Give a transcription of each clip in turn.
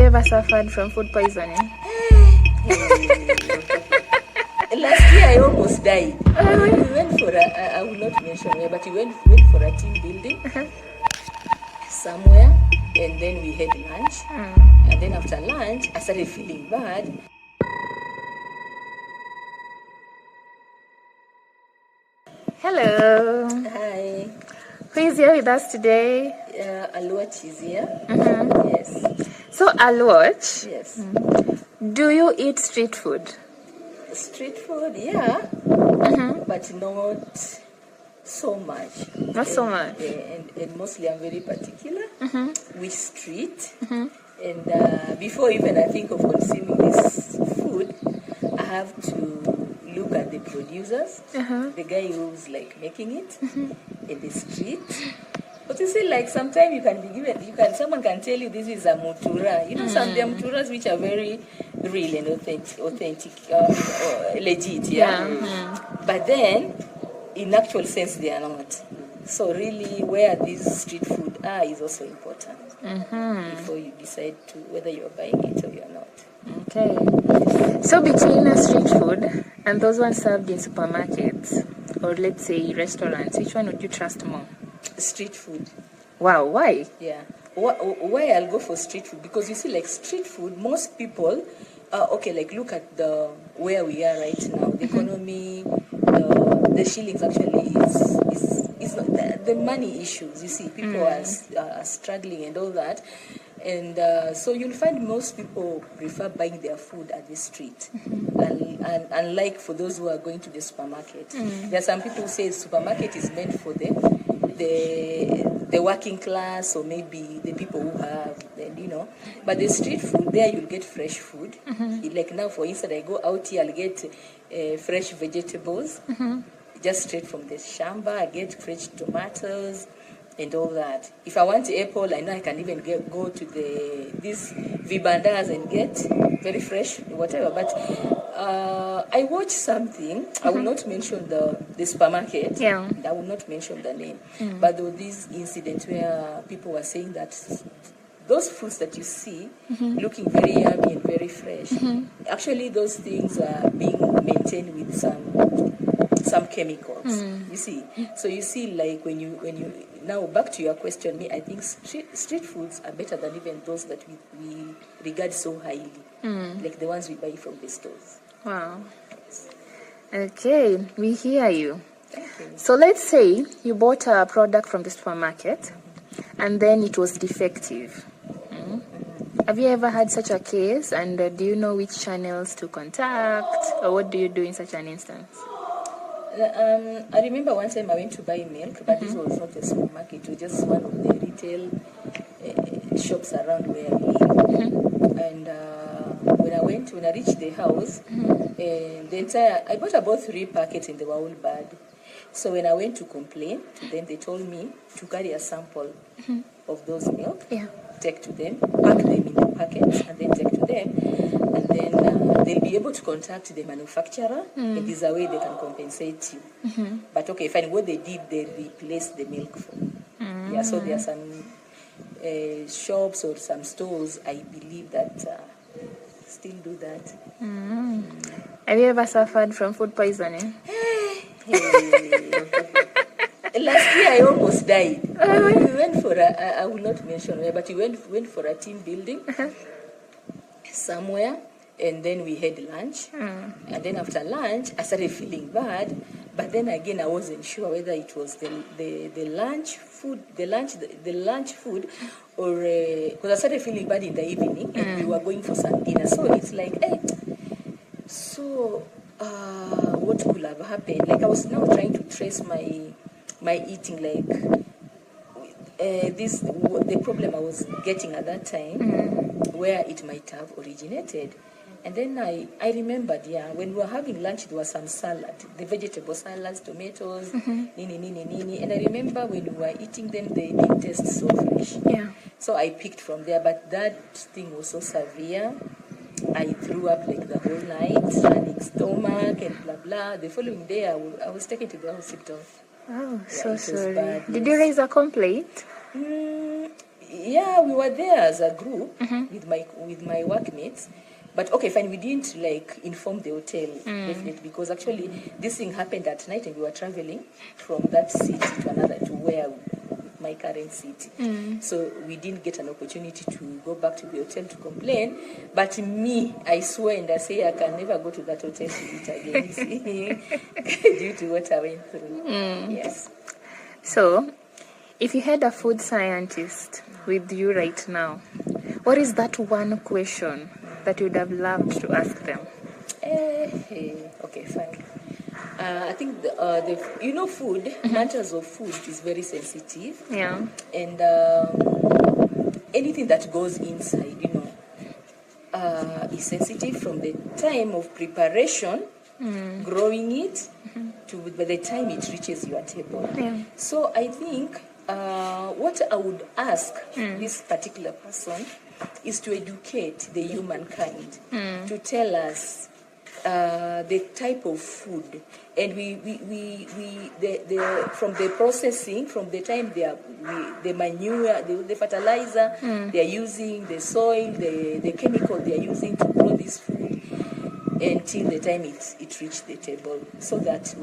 ever suffered from food poisoning? Last year I almost died. We went for I will not mention where, but we went for a team building somewhere, and then we had lunch. And then after lunch, I started feeling bad. Hello. Hi. Who is here with us today? Alwach is here. Yes. So, Alwach, Yes. do you eat street food? Street food, yeah. But not so much. Not so much. And mostly I'm very particular which street. And before even I think of consuming this food, I have to look at the producers, the guy who's like making it in the street. But you see, like sometimes you can be given, someone can tell you this is a mutura. You know, some there are muturas which are very real and authentic, legit, yeah. But then, in actual sense, they are not. So really, where these street food are is also important before you decide to whether you're buying it or you're not. Okay. So between a street food and those ones served in supermarkets, or let's say restaurants, which one would you trust more? Street food. Wow, why? Yeah. Why I'll go for street food? Because you see, like street food, most people, okay, like look at where we are right now. The economy, the shillings actually is not the money issues. You see, people are struggling and all that. And so you'll find most people prefer buying their food at the street. And unlike for those who are going to the supermarket. There are some people who say the supermarket is meant for the working class, or maybe the people who have, you know. But the street food, there you'll get fresh food. Like now, for instance, I go out here, I'll get fresh vegetables, just straight from the shamba. I get fresh tomatoes and all that. If I want apple, I know I can even go to these vibandas and get very fresh whatever. But I watched something. I will not mention the supermarket. Yeah. I will not mention the name. But there was this incident where people were saying that those fruits that you see looking very yummy and very fresh, actually those things are being maintained with some chemicals. You see. So you see, like when you now back to your question, I think street foods are better than even those that we regard so highly, like the ones we buy from the stores. Wow. Okay, we hear you. Okay. So let's say you bought a product from the supermarket and then it was defective. Have you ever had such a case, and do you know which channels to contact, or what do you do in such an instance? I remember one time I went to buy milk, but this was not a supermarket. It was just one of the retail shops around where I live. And when I reached the house, I bought about 3 packets and they were all bad. So when I went to complain to them, they told me to carry a sample of those milk, take to them, pack them in the packets, and then take to them. And then they'll be able to contact the manufacturer, and this is a way they can compensate you. But okay, fine. What they did, they replaced the milk for me. Yeah, so there are some shops or some stores, I believe, that still do that. Have you ever suffered from food poisoning? Last year I almost died. We went for I will not mention where, but we went for a team building somewhere, and then we had lunch. And then after lunch, I started feeling bad. But then again, I wasn't sure whether it was the lunch food, or because I started feeling bad in the evening, and we were going for some dinner. So it's like, hey, so what could have happened? Like I was now trying to trace my eating, like the problem I was getting at that time, where it might have originated. And then I remembered, when we were having lunch, there was some salad, the vegetable salads, tomatoes, nini. And I remember when we were eating them, they didn't taste so fresh. Yeah. So I picked from there, but that thing was so severe. I threw up like the whole night, running stomach and blah, blah. The following day, I was taken to the hospital. Oh, so it was sorry. bad, Did yes. you raise a complaint? Yeah, we were there as a group with my workmates. But okay, fine, we didn't like inform the hotel, definitely, because actually this thing happened at night and we were traveling from that city to another, to where my current city. So we didn't get an opportunity to go back to the hotel to complain. But me, I swear and I say I can never go to that hotel to eat again due to what I went through. Yes. So, if you had a food scientist with you right now, what is that one question that you would have loved to ask them? Okay, fine. I think food, matters of food is very sensitive. Yeah. And anything that goes inside, is sensitive from the time of preparation, growing it, to by the time it reaches your table. Yeah. So I think what I would ask this particular person is to educate the humankind, to tell us the type of food, and from the processing, from the time the manure, the fertilizer they are using, the soil, the chemical they are using to grow this food, until the time it reached the table, so that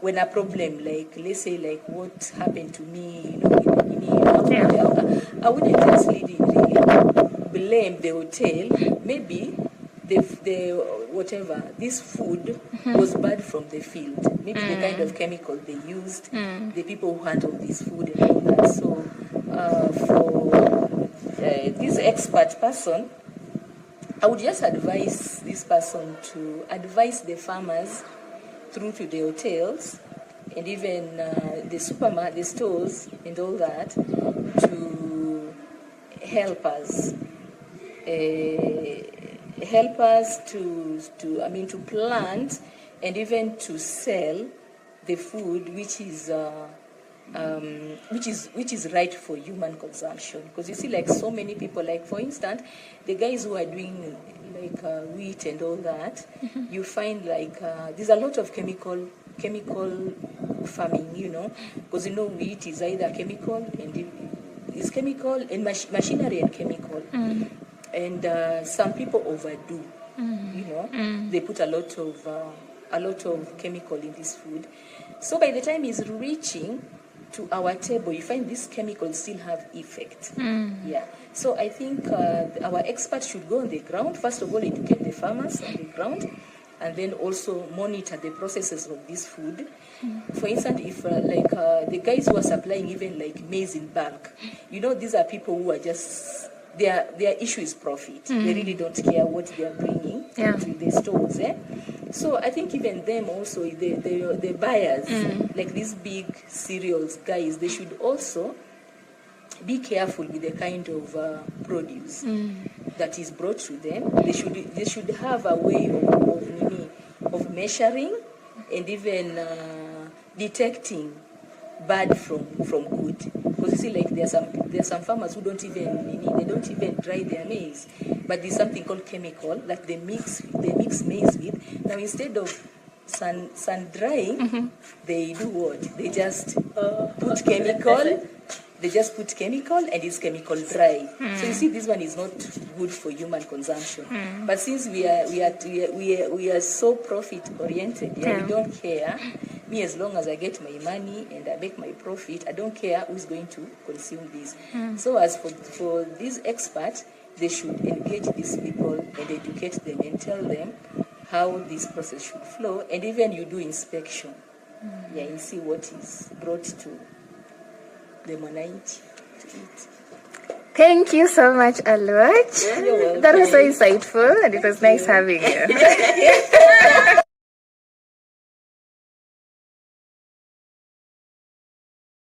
when a problem, like let's say like what happened to me, I wouldn't just really blame the hotel. Maybe the whatever, this food was bad from the field. Maybe the kind of chemical they used, the people who handled this food and all that. So for this expert person, I would just advise this person to advise the farmers through to the hotels and even the supermarket, the stores and all that, to help us. Help us to plant and even to sell the food which is right for human consumption. Because you see, like so many people, like for instance, the guys who are doing like wheat and all that, you find like there's a lot of chemical farming, because wheat is either chemical and it's chemical and machinery and chemical. And some people overdo, they put a lot of chemical in this food. So by the time it's reaching to our table, you find these chemicals still have effect. Yeah. So I think our experts should go on the ground, first of all, educate the farmers on the ground, and then also monitor the processes of this food. For instance, if the guys who are supplying even like maize in bulk, these are people who are just, their issue is profit. They really don't care what they are bringing to the stores. So I think even them also, the buyers, like these big cereals guys, they should also be careful with the kind of produce that is brought to them. They should have a way of measuring and even detecting bad from good. Because you see, like there are some farmers who don't even dry their maize, but there's something called chemical that they mix maize with. Now instead of sun drying, they do what? They just put chemical. They just put chemical and it's chemical dry. So you see, this one is not good for human consumption. But since we are so profit oriented, we don't care. Me, as long as I get my money and I make my profit, I don't care who's going to consume this. So as for these experts, they should engage these people and educate them and tell them how this process should flow. And even you do inspection. You see what is brought to the Monite to eat. Thank you so much, Aluach. You're welcome. That was so insightful, and it was nice having you.